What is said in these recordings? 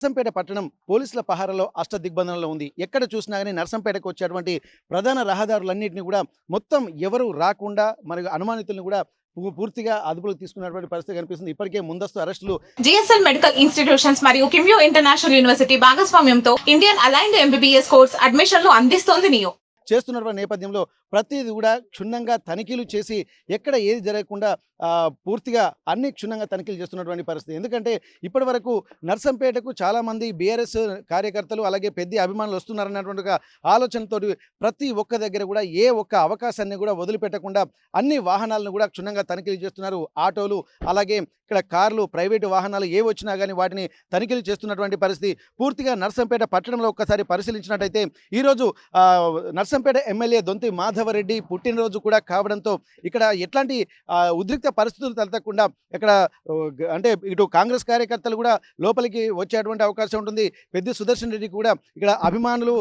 నర్సంపేట పట్టణం పోలీసుల పహారాలో అష్టదిగ్బంధనంలో ఉంది. ఎక్కడ చూసినా గాని నర్సంపేటకు వచ్చేటువంటి ప్రధాన రహదారులన్నిటిని కూడా మొత్తం ఎవరు రాకుండా మరి అనుమానితులను కూడా పూర్తిగా అదుపులోకి తీసుకున్నటువంటి పరిస్థితి కనిపిస్తుంది. ఇప్పటికే ముందస్తు అరెస్టులు జిఎస్ఎల్ మెడికల్ ఇన్స్టిట్యూషన్స్ మరియు కిమ్యూ ఇంటర్నేషనల్ యూనివర్సిటీ భాగస్వామ్యంతో ఇండియన్ అలైన్డ్ ఎంబీబీఎస్ కోర్స్ అడ్మిషన్లు అందిస్తోంది నియో. చేస్తున్నటువంటి నేపథ్యంలో ప్రతిదీ కూడా క్షుణ్ణంగా తనిఖీలు చేసి ఎక్కడ ఏది జరగకుండా పూర్తిగా అన్ని క్షుణ్ణంగా తనిఖీలు చేస్తున్నటువంటి పరిస్థితి. ఎందుకంటే ఇప్పటి వరకు నర్సంపేటకు చాలామంది బీఆర్ఎస్ కార్యకర్తలు అలాగే పెద్ద అభిమానులు వస్తున్నారన్నటువంటి ఒక ఆలోచనతో ప్రతి ఒక్క దగ్గర కూడా ఏ ఒక్క అవకాశాన్ని కూడా వదిలిపెట్టకుండా అన్ని వాహనాలను కూడా క్షుణ్ణంగా తనిఖీలు చేస్తున్నారు. ఆటోలు అలాగే ఇక్కడ కార్లు ప్రైవేటు వాహనాలు ఏ వచ్చినా కానీ వాటిని తనిఖీలు చేస్తున్నటువంటి పరిస్థితి. పూర్తిగా నర్సంపేట పట్టణంలో ఒక్కసారి పరిశీలించినట్టయితే ఈరోజు నర్సంపేట ఎమ్మెల్యే దొంతి మాధవరెడ్డి పుట్టినరోజు కూడా కావడంతో ఇక్కడ ఎట్లాంటి ఉద్రిక్త పరిస్థితులు తలెత్తకుండా ఇక్కడ అంటే ఇటు కాంగ్రెస్ కార్యకర్తలు కూడా లోపలికి వచ్చేటువంటి అవకాశం ఉంటుంది. పెద్ది సుదర్శన్ రెడ్డి కూడా ఇక్కడ అభిమానులు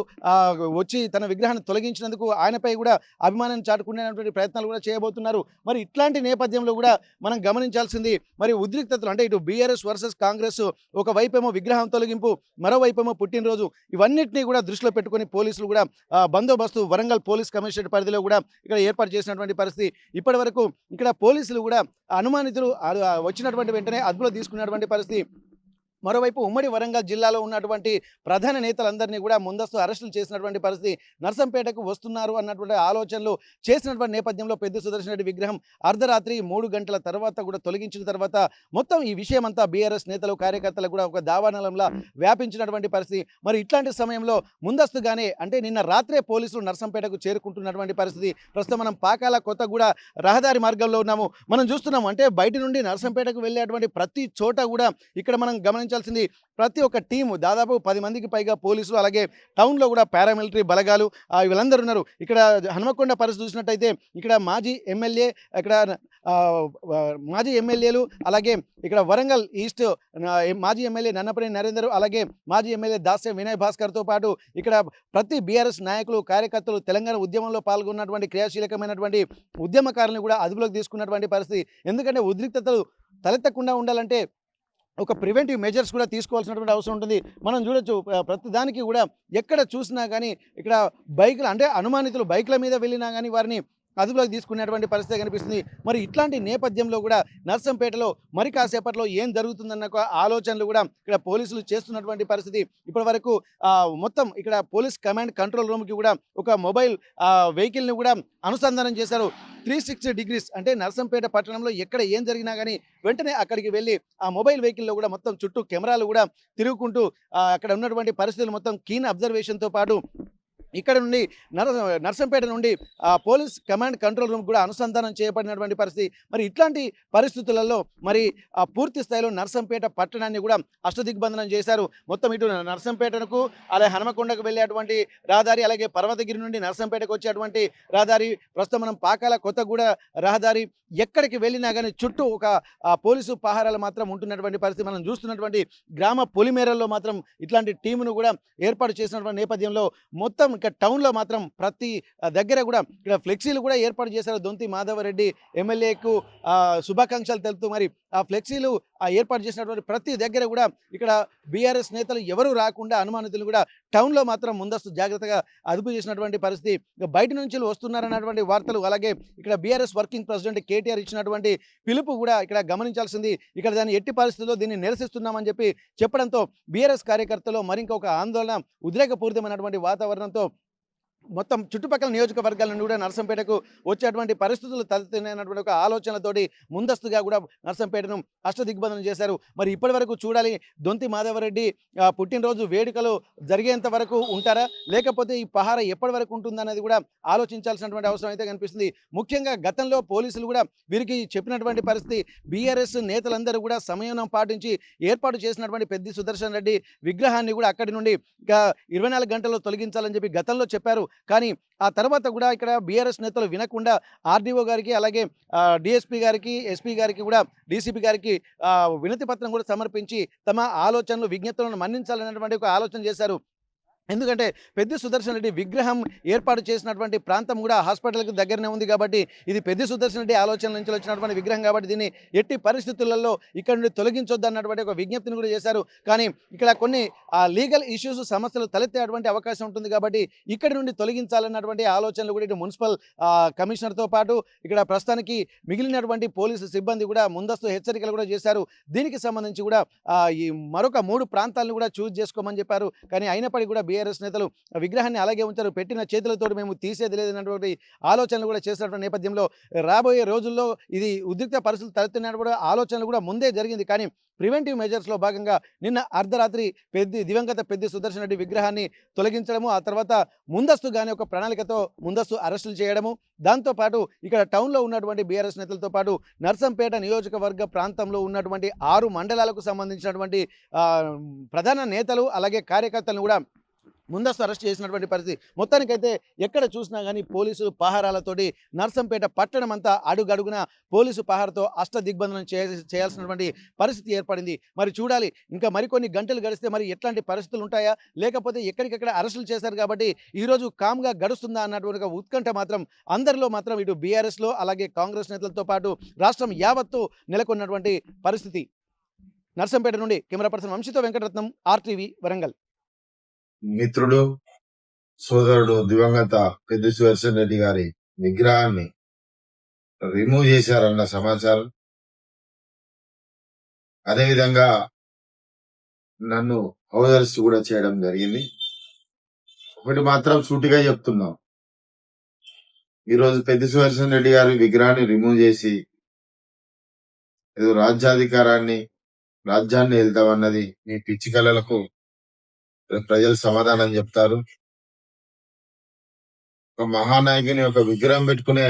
వచ్చి తన విగ్రహాన్ని తొలగించినందుకు ఆయనపై కూడా అభిమానాన్ని చాటుకునేటువంటి ప్రయత్నాలు కూడా చేయబోతున్నారు. మరి ఇట్లాంటి నేపథ్యంలో కూడా మనం గమనించాల్సింది మరి ఉద్రిక్తతలు అంటే ఇటు బీఆర్ఎస్ వర్సెస్ కాంగ్రెస్, ఒకవైపేమో విగ్రహం తొలగింపు, మరోవైపేమో పుట్టినరోజు, ఇవన్నిటినీ కూడా దృష్టిలో పెట్టుకొని పోలీసులు కూడా బందోబస్తు వరంగల్ పోలీస్ కమిషనరేట్ పరిధిలో కూడా ఇక్కడ ఏర్పాటు చేసినటువంటి పరిస్థితి. ఇప్పటి వరకు ఇక్కడ పోలీసులు కూడా అనుమానితులు వచ్చినటువంటి వెంటనే అదుపులో తీసుకున్నటువంటి పరిస్థితి. మరోవైపు ఉమ్మడి వరంగల్ జిల్లాలో ఉన్నటువంటి ప్రధాన నేతలందరినీ కూడా ముందస్తు అరెస్టులు చేసినటువంటి పరిస్థితి. నర్సంపేటకు వస్తున్నారు అన్నటువంటి ఆలోచనలు చేసినటువంటి నేపథ్యంలో పెద్ది సుదర్శన్ రెడ్డి విగ్రహం అర్ధరాత్రి 3 గంటల తర్వాత కూడా తొలగించిన తర్వాత మొత్తం ఈ విషయం అంతా బీఆర్ఎస్ నేతలు కార్యకర్తలు కూడా ఒక దావానలంలా వ్యాపించినటువంటి పరిస్థితి. మరి ఇట్లాంటి సమయంలో ముందస్తుగానే అంటే నిన్న రాత్రే పోలీసులు నర్సంపేటకు చేరుకుంటున్నటువంటి పరిస్థితి. ప్రస్తుతం మనం పాకాల కొత్తగూడ రహదారి మార్గంలో ఉన్నాము. మనం చూస్తున్నాము అంటే బయట నుండి నర్సంపేటకు వెళ్ళేటువంటి ప్రతి చోట కూడా ఇక్కడ మనం గమనించాల్సింది ప్రతి ఒక్క టీము దాదాపు 10 మందికి పైగా పోలీసులు అలాగే టౌన్లో కూడా పారామిలిటరీ బలగాలు వీళ్ళందరూ ఉన్నారు. ఇక్కడ హనుమకొండ పరిస్థితి చూసినట్టయితే ఇక్కడ మాజీ ఎమ్మెల్యే ఇక్కడ మాజీ ఎమ్మెల్యేలు అలాగే ఇక్కడ వరంగల్ ఈస్ట్ మాజీ ఎమ్మెల్యే నన్నపనేని నరేందర్ అలాగే మాజీ ఎమ్మెల్యే దాస్య వినయ్ భాస్కర్తో పాటు ఇక్కడ ప్రతి బీఆర్ఎస్ నాయకులు కార్యకర్తలు తెలంగాణ ఉద్యమంలో పాల్గొన్నటువంటి క్రియాశీలకమైనటువంటి ఉద్యమకారులను కూడా అదుపులోకి తీసుకున్నటువంటి పరిస్థితి. ఎందుకంటే ఉద్రిక్తతలు తలెత్తకుండా ఉండాలంటే ఒక ప్రివెంటివ్ మెజర్స్ కూడా తీసుకోవాల్సినటువంటి అవసరం ఉంటుంది. మనం చూడొచ్చు ప్రతి దానికి కూడా ఎక్కడ చూసినా కానీ ఇక్కడ బైకులు అంటే అనుమానితులు బైకుల మీద వెళ్ళినా కానీ వారిని అదుపులోకి తీసుకునేటువంటి పరిస్థితి కనిపిస్తుంది. మరి ఇట్లాంటి నేపథ్యంలో కూడా నర్సంపేటలో మరి కాసేపట్లో ఏం జరుగుతుందన్న ఆలోచనలు కూడా ఇక్కడ పోలీసులు చేస్తున్నటువంటి పరిస్థితి. ఇప్పటి వరకు మొత్తం ఇక్కడ పోలీస్ కమాండ్ కంట్రోల్ రూమ్కి కూడా ఒక మొబైల్ వెహికల్ని కూడా అనుసంధానం చేశారు. 360 డిగ్రీస్ అంటే నర్సంపేట పట్టణంలో ఎక్కడ ఏం జరిగినా కానీ వెంటనే అక్కడికి వెళ్ళి ఆ మొబైల్ వెహికల్లో కూడా మొత్తం చుట్టూ కెమెరాలు కూడా తిరుగుకుంటూ అక్కడ ఉన్నటువంటి పరిస్థితులు మొత్తం కీన్ అబ్జర్వేషన్తో పాటు ఇక్కడ నుండి నర్సంపేట నుండి పోలీస్ కమాండ్ కంట్రోల్ రూమ్ కూడా అనుసంధానం చేయబడినటువంటి పరిస్థితి. మరి ఇట్లాంటి పరిస్థితులలో మరి పూర్తి స్థాయిలో నర్సంపేట పట్టణాన్ని కూడా అష్టదిగ్బంధనం చేశారు. మొత్తం ఇటు నర్సంపేటకు అలాగే హనుమకొండకు వెళ్ళేటువంటి రహదారి అలాగే పర్వతగిరి నుండి నర్సంపేటకు వచ్చేటువంటి రహదారి, ప్రస్తుతం మనం పాకాల కొత్తగూడ రహదారి, ఎక్కడికి వెళ్ళినా కానీ చుట్టూ ఒక పోలీసు పహారాలు మాత్రం ఉంటున్నటువంటి పరిస్థితి. మనం చూస్తున్నటువంటి గ్రామ పొలిమేరల్లో మాత్రం ఇట్లాంటి టీమును కూడా ఏర్పాటు చేసినటువంటి నేపథ్యంలో మొత్తం ఇక్కడ టౌన్లో మాత్రం ప్రతి దగ్గర కూడా ఇక్కడ ఫ్లెక్సీలు కూడా ఏర్పాటు చేశారు. దొంతి మాధవరెడ్డి ఎమ్మెల్యేకు శుభాకాంక్షలు తెలుపుతూ మరి ఆ ఫ్లెక్సీలు ఏర్పాటు చేసినటువంటి ప్రతి దగ్గర కూడా ఇక్కడ బీఆర్ఎస్ నేతలు ఎవరు రాకుండా అనుమానితులు కూడా టౌన్లో మాత్రం ముందస్తు జాగ్రత్తగా అదుపు చేసినటువంటి పరిస్థితి. బయట నుంచి వస్తున్నారన్నటువంటి వార్తలు అలాగే ఇక్కడ బీఆర్ఎస్ వర్కింగ్ ప్రెసిడెంట్ కేటీఆర్ ఇచ్చినటువంటి పిలుపు కూడా ఇక్కడ గమనించాల్సింది. ఇక్కడ దాన్ని ఎట్టి పరిస్థితుల్లో దీన్ని నిరసిస్తున్నామని చెప్పడంతో బీఆర్ఎస్ కార్యకర్తలు మరింకొక ఆందోళన ఉద్రేకపూరితమైనటువంటి వాతావరణంతో మొత్తం చుట్టుపక్కల నియోజకవర్గాల నుండి కూడా నర్సంపేటకు వచ్చేటువంటి పరిస్థితులు తలెత్తినటువంటి ఒక ఆలోచనలతోటి ముందస్తుగా కూడా నర్సంపేటను అష్టదిగ్బంధనం చేశారు. మరి ఇప్పటి వరకు చూడాలి దొంతి మాధవరెడ్డి పుట్టినరోజు వేడుకలు జరిగేంత వరకు ఉంటారా లేకపోతే ఈ పహార ఎప్పటి వరకు ఉంటుందనేది కూడా ఆలోచించాల్సినటువంటి అవసరం అయితే కనిపిస్తుంది. ముఖ్యంగా గతంలో పోలీసులు కూడా వీరికి చెప్పినటువంటి పరిస్థితి బీఆర్ఎస్ నేతలందరూ కూడా సంయమనం పాటించి ఏర్పాటు చేసినటువంటి పెద్ది సుదర్శన్ రెడ్డి విగ్రహాన్ని కూడా అక్కడి నుండి 24 గంటల్లో తొలగించాలని చెప్పి గతంలో చెప్పారు. కానీ ఆ తర్వాత కూడా ఇక్కడ బీఆర్ఎస్ నేతలు వినకుండా ఆర్డీఓ గారికి అలాగే డిఎస్పీ గారికి ఎస్పీ గారికి కూడా డీసీపీ గారికి వినతి పత్రం కూడా సమర్పించి తమ ఆలోచనలు విజ్ఞప్తులను మన్నించాలనేటువంటి ఒక ఆలోచన చేశారు. ఎందుకంటే పెద్ది సుదర్శన్ రెడ్డి విగ్రహం ఏర్పాటు చేసినటువంటి ప్రాంతం కూడా హాస్పిటల్కి దగ్గరనే ఉంది కాబట్టి ఇది పెద్ది సుదర్శన్ రెడ్డి ఆలోచనల నుంచి వచ్చినటువంటి విగ్రహం కాబట్టి దీన్ని ఎట్టి పరిస్థితులలో ఇక్కడ నుండి తొలగించొద్దు అన్నటువంటి ఒక విజ్ఞప్తిని కూడా చేశారు. కానీ ఇక్కడ కొన్ని లీగల్ ఇష్యూస్ సమస్యలు తలెత్తేటువంటి అవకాశం ఉంటుంది కాబట్టి ఇక్కడి నుండి తొలగించాలన్నటువంటి ఆలోచనలు కూడా ఇటు మున్సిపల్ కమిషనర్తో పాటు ఇక్కడ ప్రస్తుతానికి మిగిలినటువంటి పోలీసు సిబ్బంది కూడా ముందస్తు హెచ్చరికలు కూడా చేశారు. దీనికి సంబంధించి కూడా ఈ మరొక 3 ప్రాంతాలను కూడా చూస్ చేసుకోమని చెప్పారు. కానీ అయినప్పటికీ కూడా బీఆర్ఎస్ నేతలు విగ్రహాన్ని అలాగే ఉంచారు. పెట్టిన చేతులతో మేము తీసేది లేదన్నటువంటి ఆలోచనలు కూడా చేసినటువంటి నేపథ్యంలో రాబోయే రోజుల్లో ఇది ఉద్రిక్త పరిస్థితులు తలెత్తినప్పుడు ఆలోచనలు కూడా ముందే జరిగింది. కానీ ప్రివెంటివ్ మెజర్స్లో భాగంగా నిన్న అర్ధరాత్రి దివంగత పెద్ది సుదర్శన్ రెడ్డి విగ్రహాన్ని తొలగించడము, ఆ తర్వాత ముందస్తుగానే ఒక ప్రణాళికతో ముందస్తు అరెస్టులు చేయడము, దాంతోపాటు ఇక్కడ టౌన్లో ఉన్నటువంటి బీఆర్ఎస్ నేతలతో పాటు నర్సంపేట నియోజకవర్గ ప్రాంతంలో ఉన్నటువంటి 6 మండలాలకు సంబంధించినటువంటి ప్రధాన నేతలు అలాగే కార్యకర్తలను కూడా ముందస్తు అరెస్ట్ చేసినటువంటి పరిస్థితి. మొత్తానికైతే ఎక్కడ చూసినా కానీ పోలీసులు పహారాలతోటి నర్సంపేట పట్టణం అంతా అడుగడుగున పోలీసు పహారతో అష్టదిగ్బంధనం చేయాల్సినటువంటి పరిస్థితి ఏర్పడింది. మరి చూడాలి ఇంకా మరికొన్ని గంటలు గడిస్తే మరి ఎట్లాంటి పరిస్థితులు ఉంటాయా, లేకపోతే ఎక్కడికెక్కడ అరెస్టులు చేశారు కాబట్టి ఈరోజు కామ్గా గడుస్తుందా అన్నటువంటి ఒక ఉత్కంఠ మాత్రం అందరిలో మాత్రం ఇటు బీఆర్ఎస్లో అలాగే కాంగ్రెస్ నేతలతో పాటు రాష్ట్రం యావత్తు నెలకొన్నటువంటి పరిస్థితి. నర్సంపేట నుండి కెమెరా పర్సన్ వంశీతో వెంకటరత్నం, RTV వరంగల్. మిత్రుడు సోదరుడు దివంగత పెద్ది సుదర్శన్ రెడ్డి గారి విగ్రహాన్ని రిమూవ్ చేశారన్న సమాచారం, అదేవిధంగా నన్ను హౌస్ అరెస్ట్ కూడా చేయడం జరిగింది. ఒకటి మాత్రం సూటిగా చెప్తున్నాం, ఈరోజు పెద్ది సుదర్శన్ రెడ్డి గారి విగ్రహాన్ని రిమూవ్ చేసి ఏదో రాజ్యాన్ని వెళ్తామన్నది మీ పిచ్చి కళలకు ప్రజలు సమాధానం చెప్తారు. ఒక మహానాయకుని ఒక విగ్రహం పెట్టుకునే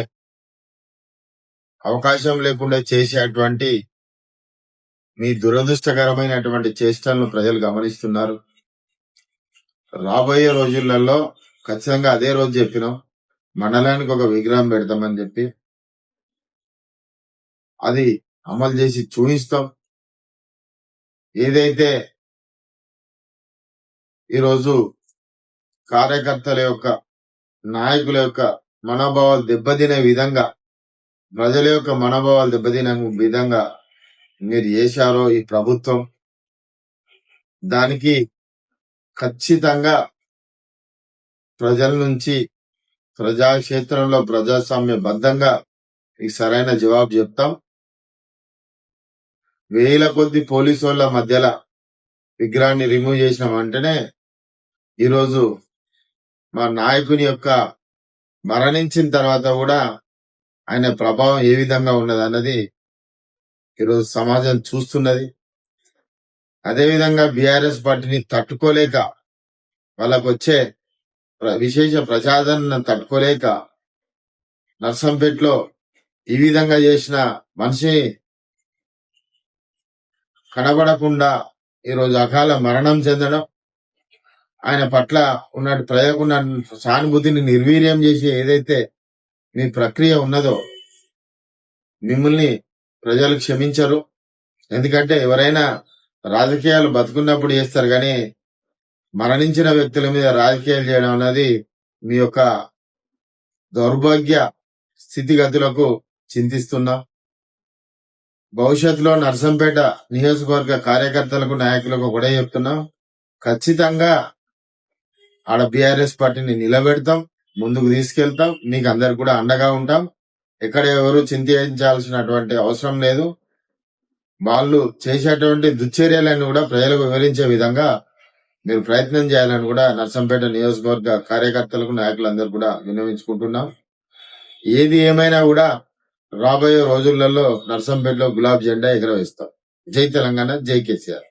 అవకాశం లేకుండా చేసేటువంటి మీ దురదృష్టకరమైనటువంటి చేష్టలను ప్రజలు గమనిస్తున్నారు. రాబోయే రోజులలో ఖచ్చితంగా అదే రోజు చెప్పినాం, మండలానికి ఒక విగ్రహం పెడతామని చెప్పి అది అమలు చేసి చూపిస్తాం. ఏదైతే ఈరోజు కార్యకర్తల యొక్క నాయకుల యొక్క మనోభావాలు దెబ్బతినే విధంగా, ప్రజల యొక్క మనోభావాలు దెబ్బతినే విధంగా మీరు చేశారో ఈ ప్రభుత్వం, దానికి ఖచ్చితంగా ప్రజల నుంచి ప్రజాక్షేత్రంలో ప్రజాస్వామ్యబద్ధంగా ఈ సరైన జవాబు చెప్తాం. వేల కొద్ది పోలీసు వాళ్ళ మధ్యలో విగ్రహాన్ని రిమూవ్ చేసిన వెంటనే ఈరోజు మా నాయకుని యొక్క మరణించిన తర్వాత కూడా ఆయన ప్రభావం ఏ విధంగా ఉన్నది అన్నది ఈరోజు సమాజం చూస్తున్నది. అదేవిధంగా బీఆర్ఎస్ పార్టీని తట్టుకోలేక, వాళ్ళకు వచ్చే విశేష ప్రజాదరణ తట్టుకోలేక నర్సంపేటలో ఈ విధంగా చేసిన మనిషి కనబడకుండా ఈరోజు అకాల మరణం చెందడం, ఆయన పట్ల ఉన్న ప్రజలకున్న సానుభూతిని నిర్వీర్యం చేసి ఏదైతే మీ ప్రక్రియ ఉన్నదో మిమ్మల్ని ప్రజలు క్షమించరు. ఎందుకంటే ఎవరైనా రాజకీయాలు బతుకున్నప్పుడు చేస్తారు, కానీ మరణించిన వ్యక్తుల మీద రాజకీయాలు చేయడం అనేది మీ యొక్క దౌర్భాగ్య స్థితిగతులకు చింతిస్తున్నాం. భవిష్యత్తులో నర్సంపేట నియోజకవర్గ కార్యకర్తలకు నాయకులకు కూడా చెప్తున్నాం, ఖచ్చితంగా ఆడ బీఆర్ఎస్ పార్టీని నిలబెడతాం, ముందుకు తీసుకెళ్తాం, మీకు అందరికి కూడా అండగా ఉంటాం. ఎక్కడ ఎవరు చింతించాల్సినటువంటి అవసరం లేదు. వాళ్ళు చేసేటువంటి దుశ్చర్యలను కూడా ప్రజలకు వివరించే విధంగా మీరు ప్రయత్నం చేయాలని కూడా నర్సంపేట నియోజకవర్గ కార్యకర్తలకు నాయకులందరూ కూడా విన్నవించుకుంటున్నాం. ఏది ఏమైనా కూడా రాబోయే రోజులలో నర్సంపేటలో గులాబీ జెండా ఎగరవేస్తాం. జై తెలంగాణ, జై కేసీఆర్.